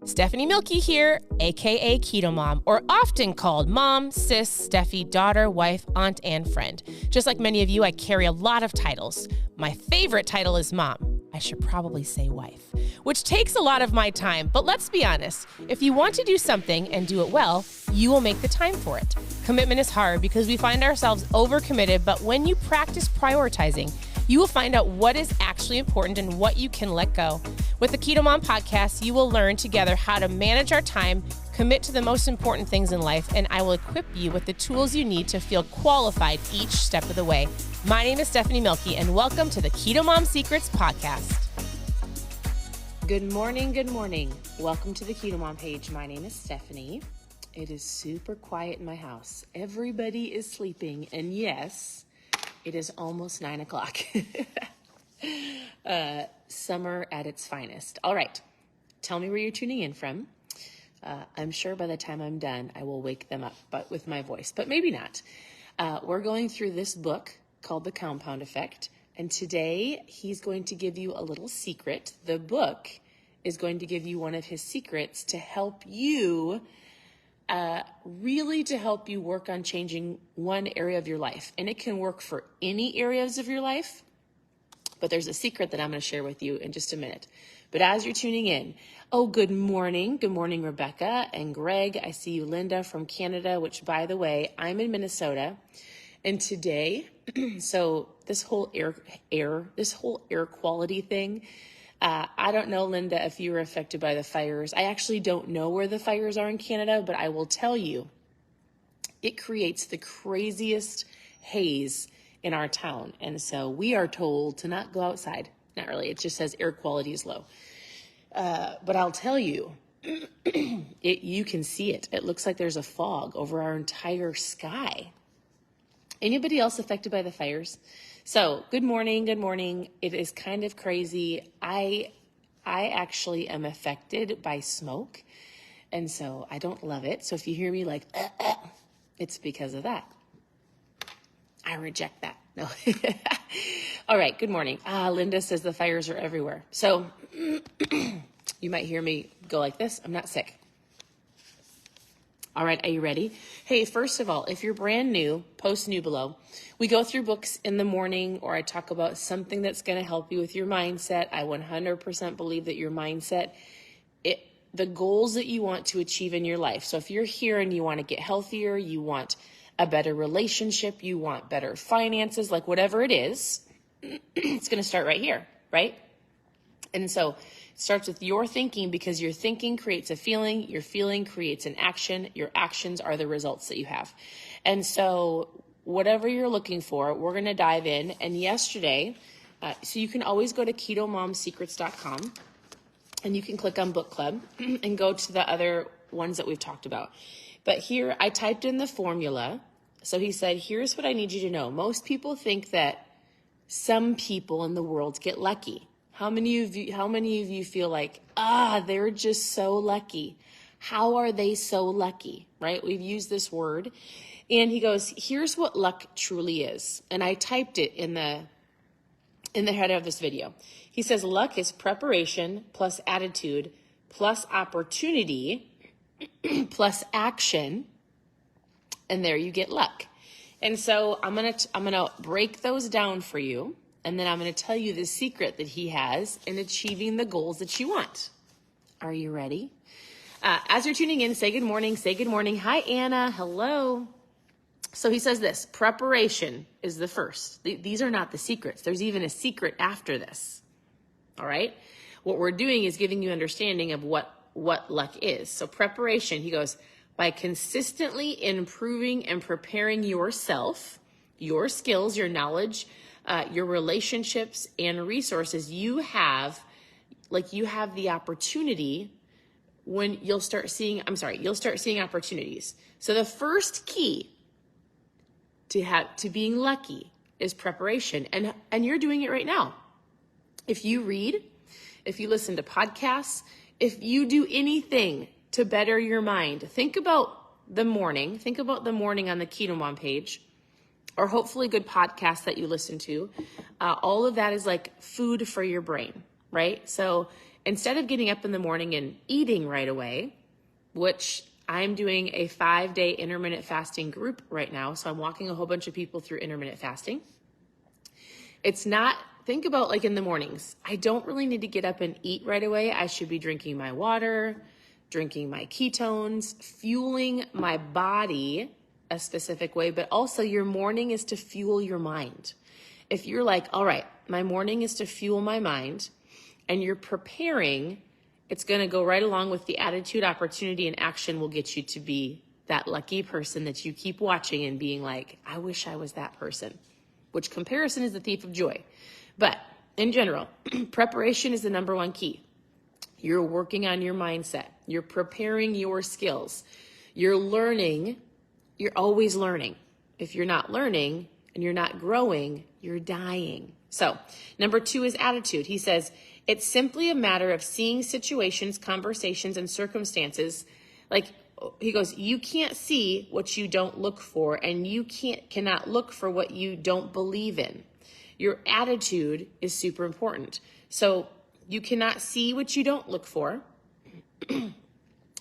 Stephanie Milky here, aka KetoMOM, or often called mom, sis, Steffi, daughter, wife, aunt, and friend. Just like many of you, I carry a lot of titles. My favorite title is mom. I should probably say wife, which takes a lot of my time. But let's be honest, if you want to do something and do it well, you will make the time for it. Commitment is hard because we find ourselves overcommitted, but when you practice prioritizing, you will find out what is actually important and what you can let go. With the KetoMOM podcast, you will learn together how to manage our time, commit to the most important things in life, and I will equip you with the tools you need to feel qualified each step of the way. My name is Stephanie Milky, and welcome to the KetoMOM Secrets podcast. Good morning, good morning. Welcome to the KetoMOM page. My name is Stephanie. It is super quiet in my house. Everybody is sleeping, and yes, it is almost 9 o'clock. Summer at its finest. All right. Tell me where you're tuning in from. I'm sure by the time I'm done, I will wake them up, but with my voice, but maybe not. We're going through this book called The Compound Effect. And today he's going to give you a little secret. The book is going to give you one of his secrets to help you really to help you work on changing one area of your life. And it can work for any areas of your life, but there's a secret that I'm going to share with you in just a minute. But as you're tuning in, good morning. Good morning, Rebecca and Greg. I see you, Linda from Canada, which by the way, I'm in Minnesota. And today, so this whole air quality thing, I don't know, Linda, if you were affected by the fires. I actually don't know where the fires are in Canada, but I will tell you, it creates the craziest haze in our town. And so we are told to not go outside. Not really. It just says air quality is low. But I'll tell you, you can see it. It looks like there's a fog over our entire sky. Anybody else affected by the fires? So good morning. Good morning. It is kind of crazy. I actually am affected by smoke. And so I don't love it. So if you hear me like, it's because of that. I reject that. No. All right. Good morning. Linda says the fires are everywhere. So you might hear me go like this. I'm not sick. All right. Are you ready? Hey, first of all, if you're brand new, post new below. We go through books in the morning, or I talk about something that's going to help you with your mindset. I 100% believe that your mindset, the goals that you want to achieve in your life. So if you're here and you want to get healthier, you want a better relationship, you want better finances, like whatever it is, it's going to start right here, right? And so it starts with your thinking, because your thinking creates a feeling, your feeling creates an action, your actions are the results that you have. And so whatever you're looking for, we're going to dive in. And yesterday, so you can always go to ketomomsecrets.com and you can click on book club and go to the other ones that we've talked about. But here I typed in the formula. So he said, here's what I need you to know. Most people think that some people in the world get lucky. How many of you feel like, they're just so lucky? How are they so lucky? Right? We've used this word. And he goes, here's what luck truly is. And I typed it in the header of this video. He says, luck is preparation plus attitude plus opportunity plus action, and there you get luck. And so I'm gonna break those down for you, and then I'm gonna tell you the secret that he has in achieving the goals that you want. Are you ready? As you're tuning in, say good morning. Say good morning. Hi, Anna. Hello. So he says this: preparation is the first. These are not the secrets. There's even a secret after this. All right. What we're doing is giving you understanding of what luck is. So preparation, he goes, by consistently improving and preparing yourself, your skills, your knowledge, your relationships and resources, you'll have the opportunity when you'll start seeing opportunities. So the first key to being lucky is preparation. And you're doing it right now. If you read, if you listen to podcasts, if you do anything to better your mind, think about the morning on the KetoMOM page, or hopefully good podcasts that you listen to. All of that is like food for your brain, right? So instead of getting up in the morning and eating right away, which I'm doing a 5-day intermittent fasting group right now. So I'm walking a whole bunch of people through intermittent fasting. It's not, think about like in the mornings, I don't really need to get up and eat right away. I should be drinking my water, drinking my ketones, fueling my body a specific way, but also your morning is to fuel your mind. If you're like, all right, my morning is to fuel my mind, and you're preparing, it's going to go right along with the attitude, opportunity, and action will get you to be that lucky person that you keep watching and being like, I wish I was that person, which comparison is the thief of joy. But in general, preparation is the number one key. You're working on your mindset. You're preparing your skills. You're learning. You're always learning. If you're not learning and you're not growing, you're dying. So number 2 is attitude. He says, it's simply a matter of seeing situations, conversations, and circumstances. Like he goes, you can't see what you don't look for, and you cannot look for what you don't believe in. Your attitude is super important. So you cannot see what you don't look for. A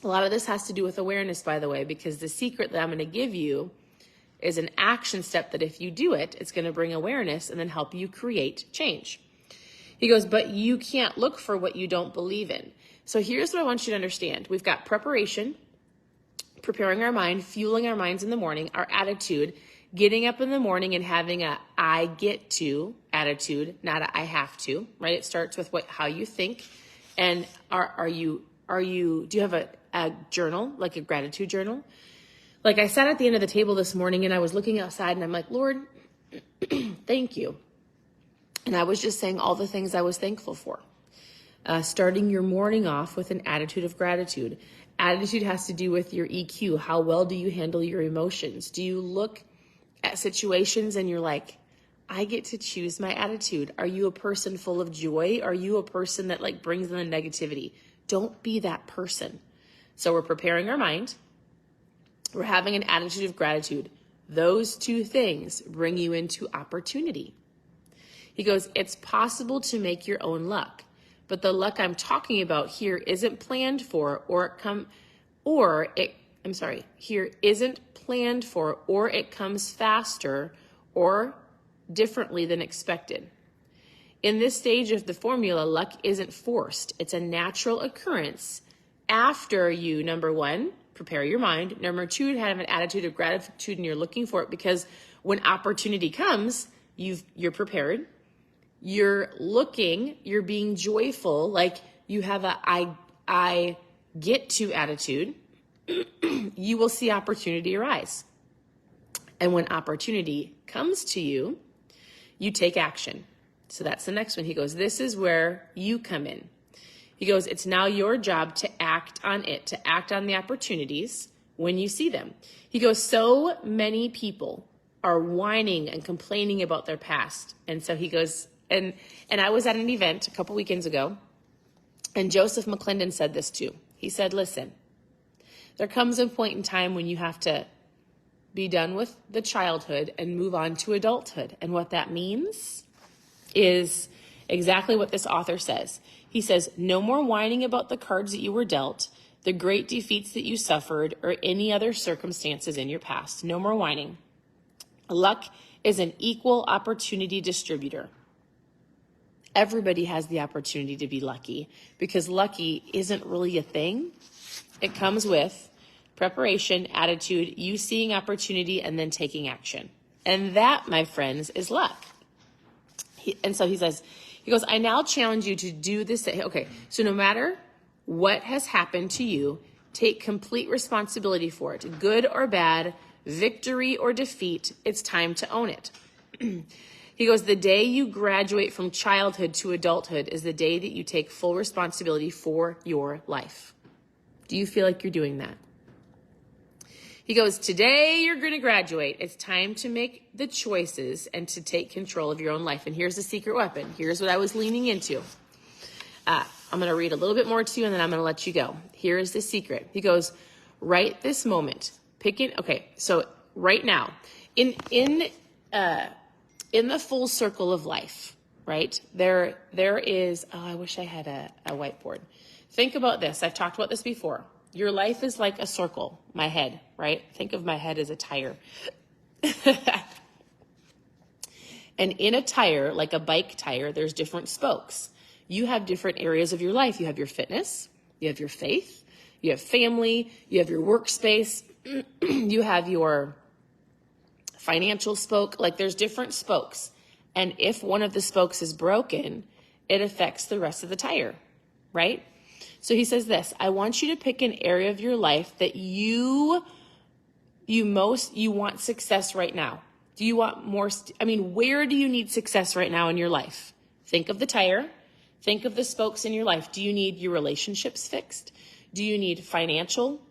lot of this has to do with awareness, by the way, because the secret that I'm going to give you is an action step that if you do it, it's going to bring awareness and then help you create change. He goes, but you can't look for what you don't believe in. So here's what I want you to understand. We've got preparation, preparing our mind, fueling our minds in the morning, our attitude, getting up in the morning and having a I get to attitude, not a I have to, right? It starts with how you think. And do you have a journal, like a gratitude journal? Like I sat at the end of the table this morning and I was looking outside and I'm like, Lord, thank you. And I was just saying all the things I was thankful for. Starting your morning off with an attitude of gratitude. Attitude has to do with your EQ. How well do you handle your emotions? Do you look at situations and you're like, I get to choose my attitude? Are you a person full of joy? Are you a person that like brings in the negativity? Don't be that person. So we're preparing our mind. We're having an attitude of gratitude. Those two things bring you into opportunity. He goes, it's possible to make your own luck, but the luck I'm talking about here isn't planned for here isn't planned for, or it comes faster or differently than expected. In this stage of the formula, luck isn't forced. It's a natural occurrence after you, number 1, prepare your mind. Number 2, have an attitude of gratitude and you're looking for it, because when opportunity comes, you're prepared. You're looking, you're being joyful, like you have a I get to attitude. You will see opportunity arise. And when opportunity comes to you, you take action. So that's the next one. He goes, this is where you come in. He goes, it's now your job to act on it, to act on the opportunities when you see them. He goes, so many people are whining and complaining about their past. And so he goes, and I was at an event a couple weekends ago, and Joseph McClendon said this too. He said, listen, there comes a point in time when you have to be done with the childhood and move on to adulthood. And what that means is exactly what this author says. He says, no more whining about the cards that you were dealt, the great defeats that you suffered, or any other circumstances in your past. No more whining. Luck is an equal opportunity distributor. Everybody has the opportunity to be lucky, because lucky isn't really a thing. It comes with preparation, attitude, you seeing opportunity, and then taking action. And that, my friends, is luck. And so he goes, I now challenge you to do this. Okay, so no matter what has happened to you, take complete responsibility for it. Good or bad, victory or defeat, it's time to own it. He goes, the day you graduate from childhood to adulthood is the day that you take full responsibility for your life. Do you feel like you're doing that? He goes, today you're going to graduate. It's time to make the choices and to take control of your own life. And here's the secret weapon. Here's what I was leaning into. I'm going to read a little bit more to you, and then I'm going to let you go. Here is the secret. He goes, right this moment, so right now, in the full circle of life, right? There is, oh, I wish I had a whiteboard. Think about this. I've talked about this before. Your life is like a circle, my head, right? Think of my head as a tire. And in a tire, like a bike tire, there's different spokes. You have different areas of your life. You have your fitness, you have your faith, you have family, you have your workspace, you have your financial spoke. Like there's different spokes. And if one of the spokes is broken, it affects the rest of the tire, right? So he says this, I want you to pick an area of your life that you want success right now. Do you want more? Where do you need success right now in your life? Think of the tire. Think of the spokes in your life. Do you need your relationships fixed? Do you need financial,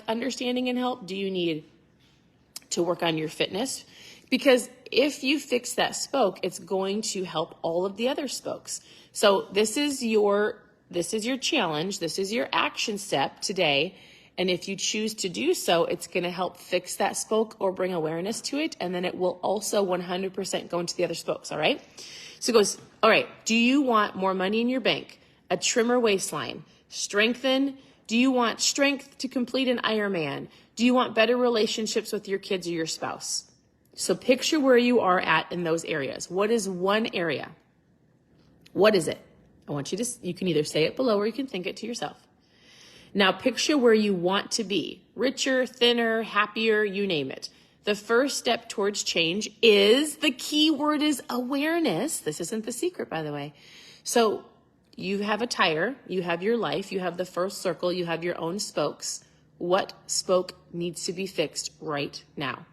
understanding and help? Do you need to work on your fitness? Because if you fix that spoke, it's going to help all of the other spokes. So this is your challenge. This is your action step today. And if you choose to do so, it's going to help fix that spoke or bring awareness to it. And then it will also 100% go into the other spokes. All right. So it goes, all right. Do you want more money in your bank? A trimmer waistline? Strengthen? Do you want strength to complete an Ironman? Do you want better relationships with your kids or your spouse? So picture where you are at in those areas. What is one area? What is it? I want you can either say it below or you can think it to yourself. Now picture where you want to be. Richer, thinner, happier, you name it. The first step towards change the key word is awareness. This isn't the secret, by the way. So you have a tire, you have your life, you have the first circle, you have your own spokes. What spoke needs to be fixed right now?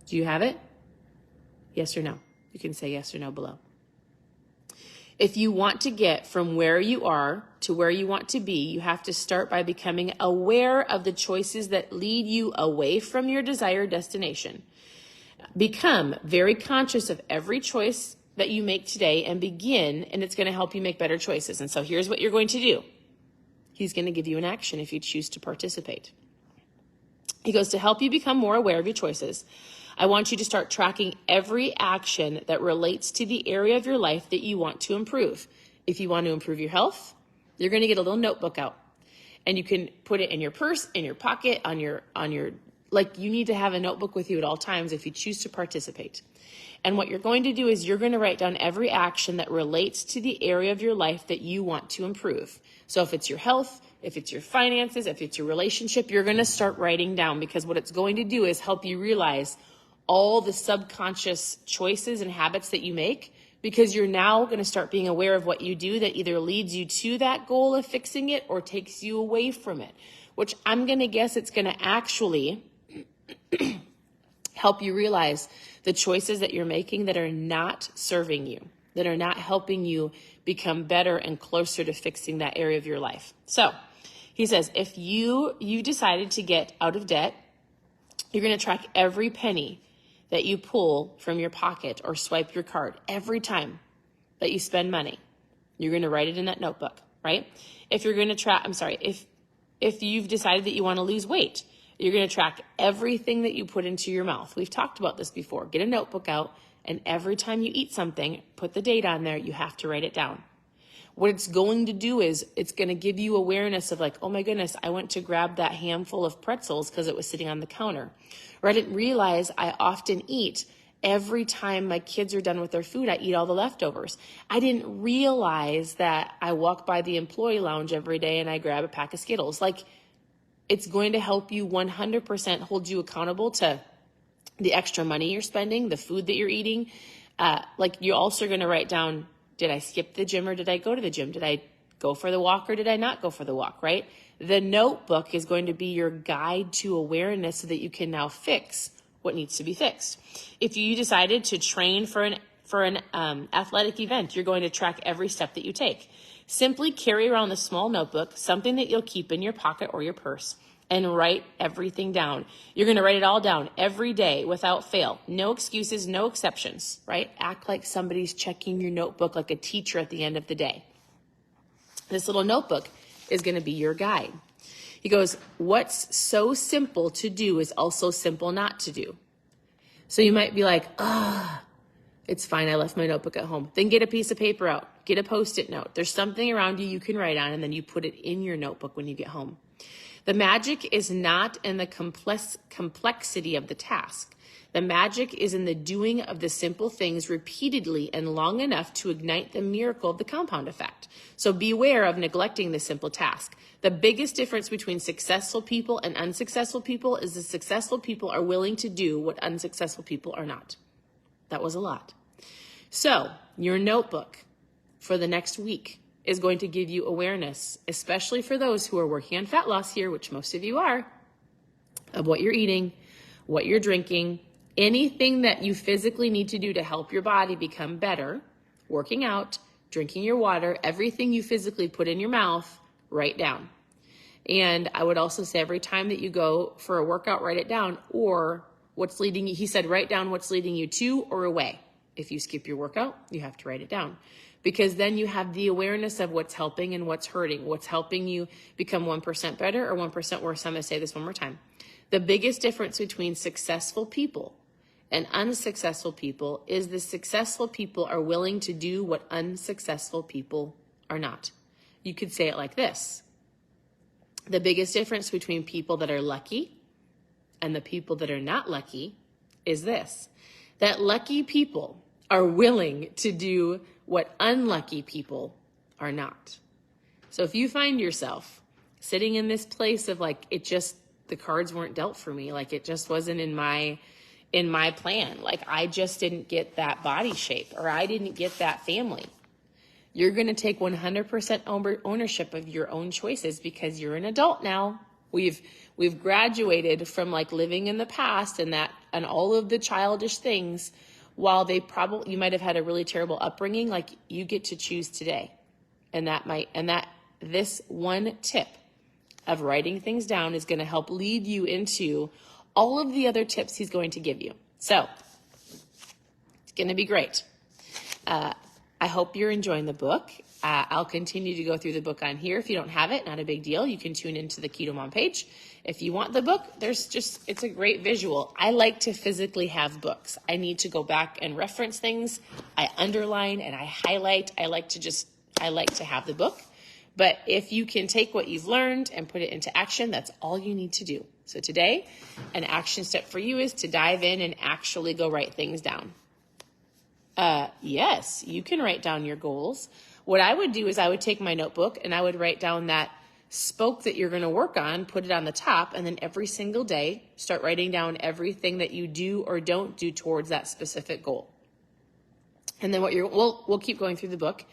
Do you have it? Yes or no? You can say yes or no below. If you want to get from where you are to where you want to be, you have to start by becoming aware of the choices that lead you away from your desired destination. Become very conscious of every choice that you make today and it's going to help you make better choices. And so here's what you're going to do. He's going to give you an action if you choose to participate. He goes, to help you become more aware of your choices, I want you to start tracking every action that relates to the area of your life that you want to improve. If you want to improve your health, you're going to get a little notebook out and you can put it in your purse, in your pocket, on your, you need to have a notebook with you at all times if you choose to participate. And what you're going to do is you're going to write down every action that relates to the area of your life that you want to improve. So if it's your health, if it's your finances, if it's your relationship, you're going to start writing down, because what it's going to do is help you realize all the subconscious choices and habits that you make, because you're now going to start being aware of what you do that either leads you to that goal of fixing it or takes you away from it, which I'm going to guess it's going to actually help you realize the choices that you're making that are not serving you, that are not helping you become better and closer to fixing that area of your life. So he says, if you decided to get out of debt, you're going to track every penny that you pull from your pocket or swipe your card every time that you spend money. You're going to write it in that notebook, right? If you're going to track, if you've decided that you want to lose weight, you're going to track everything that you put into your mouth. We've talked about this before. Get a notebook out, and every time you eat something, put the date on there. You have to write it down. What it's going to do is it's going to give you awareness of oh my goodness, I went to grab that handful of pretzels because it was sitting on the counter. Or I didn't realize I often eat every time my kids are done with their food, I eat all the leftovers. I didn't realize that I walk by the employee lounge every day and I grab a pack of Skittles. It's going to help you 100% hold you accountable to the extra money you're spending, the food that you're eating. You're also going to write down, did I skip the gym or did I go to the gym? Did I go for the walk or did I not go for the walk, right? The notebook is going to be your guide to awareness so that you can now fix what needs to be fixed. If you decided to train for an athletic event, you're going to track every step that you take. Simply carry around the small notebook, something that you'll keep in your pocket or your purse, and write everything down. You're going to write it all down every day without fail. No excuses, no exceptions, right? Act like somebody's checking your notebook like a teacher at the end of the day. This little notebook is going to be your guide. He goes, what's so simple to do is also simple not to do. So you might be like, It's fine. I left my notebook at home. Then get a piece of paper out. Get a Post-it note. There's something around you can write on, and then you put it in your notebook when you get home. The magic is not in the complexity of the task. The magic is in the doing of the simple things repeatedly and long enough to ignite the miracle of the compound effect. So beware of neglecting the simple task. The biggest difference between successful people and unsuccessful people is the successful people are willing to do what unsuccessful people are not. That was a lot. So your notebook for the next week is going to give you awareness, especially for those who are working on fat loss here, which most of you are, of what you're eating, what you're drinking, anything that you physically need to do to help your body become better, working out, drinking your water, everything you physically put in your mouth, write down. And I would also say every time that you go for a workout, write it down, or what's leading you. He said, write down what's leading you to or away. If you skip your workout, you have to write it down, because then you have the awareness of what's helping and what's hurting, what's helping you become 1% better or 1% worse. I'm going to say this one more time. The biggest difference between successful people and unsuccessful people is the successful people are willing to do what unsuccessful people are not. You could say it like this. The biggest difference between people that are lucky and the people that are not lucky is this, that lucky people are willing to do what unlucky people are not. So if you find yourself sitting in this place of like, the cards weren't dealt for me, like it just wasn't in my plan, like I just didn't get that body shape, or I didn't get that family, you're going to take 100% ownership of your own choices, because you're an adult now. We've graduated from like living in the past and all of the childish things. While you might have had a really terrible upbringing, like you get to choose today. And this one tip of writing things down is going to help lead you into all of the other tips he's going to give you. So it's going to be great. I hope you're enjoying the book. I'll continue to go through the book on here. If you don't have it, not a big deal. You can tune into the KetoMOM page. If you want the book, it's a great visual. I like to physically have books. I need to go back and reference things. I underline and I highlight. I like to have the book. But if you can take what you've learned and put it into action, that's all you need to do. So today, an action step for you is to dive in and actually go write things down. Yes, you can write down your goals. What I would do is I would take my notebook and I would write down that spoke that you're going to work on, put it on the top, and then every single day, start writing down everything that you do or don't do towards that specific goal. And then we'll keep going through the book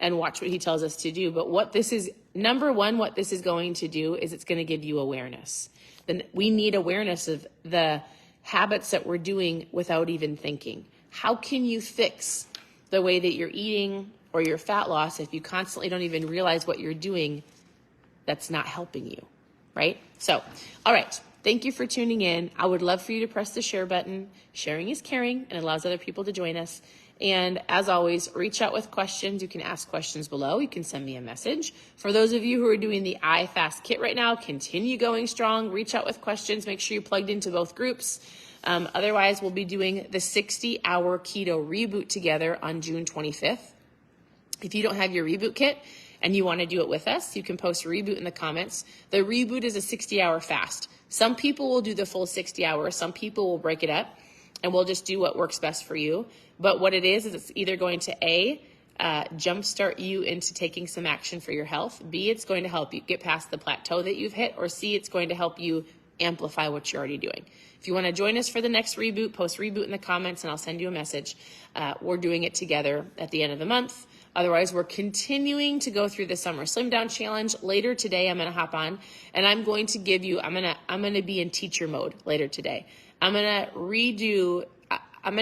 and watch what he tells us to do. But what this is going to do is it's going to give you awareness. Then we need awareness of the habits that we're doing without even thinking. How can you fix the way that you're eating or your fat loss if you constantly don't even realize what you're doing that's not helping you, right? So, all right. Thank you for tuning in. I would love for you to press the share button. Sharing is caring and allows other people to join us. And as always, reach out with questions. You can ask questions below. You can send me a message. For those of you who are doing the iFast kit right now, continue going strong. Reach out with questions. Make sure you're plugged into both groups. Otherwise, we'll be doing the 60-hour keto reboot together on June 25th. If you don't have your reboot kit and you want to do it with us, you can post reboot in the comments. The reboot is a 60-hour fast. Some people will do the full 60 hours. Some people will break it up, and we'll just do what works best for you. But what it is it's either going to jumpstart you into taking some action for your health. B, it's going to help you get past the plateau that you've hit. Or C, it's going to help you amplify what you're already doing. If you want to join us for the next reboot, post reboot in the comments and I'll send you a message. We're doing it together at the end of the month. Otherwise, we're continuing to go through the Summer Slim Down Challenge. Later today, I'm going to hop on and I'm going to give you, I'm going to be in teacher mode later today. I'm going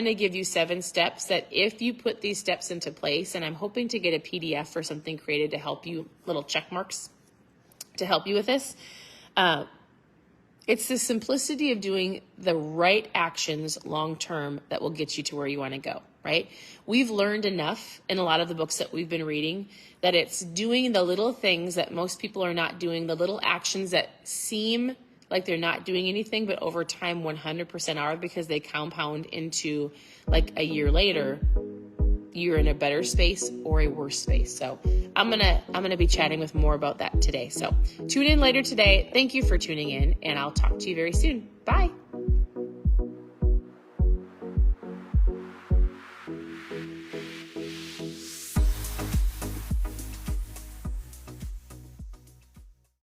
to give you 7 steps that if you put these steps into place, and I'm hoping to get a PDF or something created to help you, little check marks to help you with this. It's the simplicity of doing the right actions long-term that will get you to where you want to go, right? We've learned enough in a lot of the books that we've been reading that it's doing the little things that most people are not doing, the little actions that seem like they're not doing anything, but over time 100% are, because they compound into like a year later, you're in a better space or a worse space. So I'm gonna be chatting with more about that today. So tune in later today. Thank you for tuning in, and I'll talk to you very soon. Bye.